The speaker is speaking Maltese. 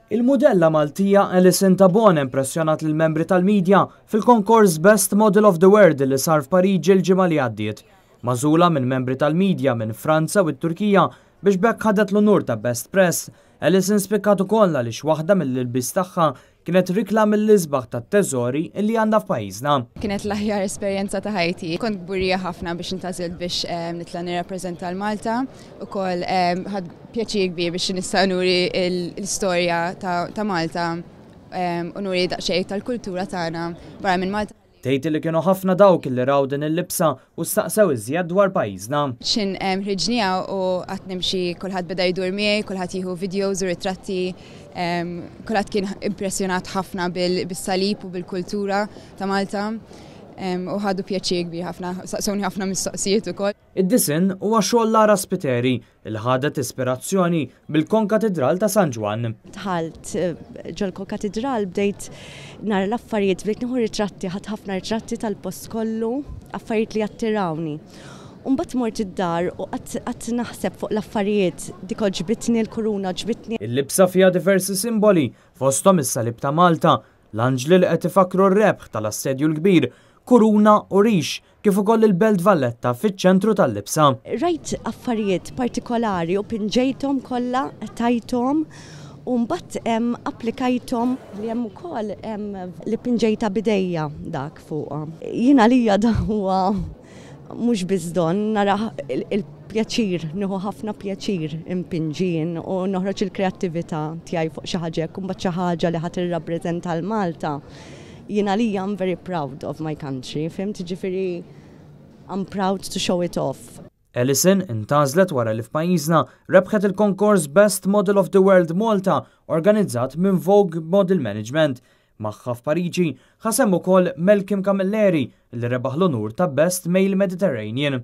Il-mudella Maltija Alison Tabon impressjonat lill-membri tal-medja fil-konkors Best Model of the World li sar f'Pariġi l-ġimgħa li għaddiet. Magħżula minn membri tal-medja minn Franza u t-Turkija biex bekk ħadet l-onur ta' Best Press. Alison spikkat ukoll għaliex waħda mill-ilbies tagħha kienet rikla mill-isbaħ tat-teżori li għandha f'pajjiżna. Kienet l-aħjar esperjenza ta' ħajti. Kont burrija ħafna biex ntażilt biex nitla' nirrappreżenta l-Malta. Ukoll ħadd pjaċir kbir biex nista' nuri l-istorja ta' Malta u nuri daqsxejn tal-kultura tagħna barra minn Malta. Tgħid li kienu ħafna dawk li raw din il-libsa u staqsew iżjed dwar pajjiżna. Xin ħriġnija u qatt nimxi kulħadd beda jdur miegħi, kulħadd jieħu videos u ritratti, kulħadd kien impressjonat ħafna bis-salib u bil-kultura ta' Malta u ħadu pjaċir kbir ħafna, saqsewni ħafna mistoqsijiet ukoll. Id-disin huwa xogħol Lara Spiteri li ħadet ispirazzjoni bil-Konkatedral ta' San Ġwan. Dħalt ġol-Konkatedral bdejt nara l-affarijiet, bdejt nieħu ritratti, ħadd ħafna ritratti tal-post kollu, affarijiet li attirawni. Umbat mort id-dar u qatt naħseb fuq l-affarijiet dik ġbitni l-kuruna, ġbitni. Il-libsa fiha diversi simboli fosthom is-salib ta' Malta, l-anġli li qed ifakru r-rebħ tal-assedju l-kbir, kuruna u rix kif ukoll il-Belt Valletta fiċ-ċentru tal-libsa. Rajt affarijiet partikolari u pinġejthom kollha, tajthom u mbagħad applikajthom li hemm ukoll li pinġejta bidejja dak fuqha. Jiena lija da huwa mhux biżdon nara il-pjaċir, nieħu ħafna pjaċir impinġin u noħroġ il-kreattività tiegħi fuq xi ħaġa jekk imbagħad xi ħaġa li ħadd irrappreżenta l-Malta. Jiena li I'm very proud of my country, fimt, ġifieri I'm proud to show it off. Alison intażlet wara li f'pajjiżna rebħet il-konkors Best Model of the World Malta organizzat minn Vogue Model Management. Magħha f'Pariġi ħasem ukoll Malcolm Camilleri li rebaħ l-onur ta' Best Male Mediterranean.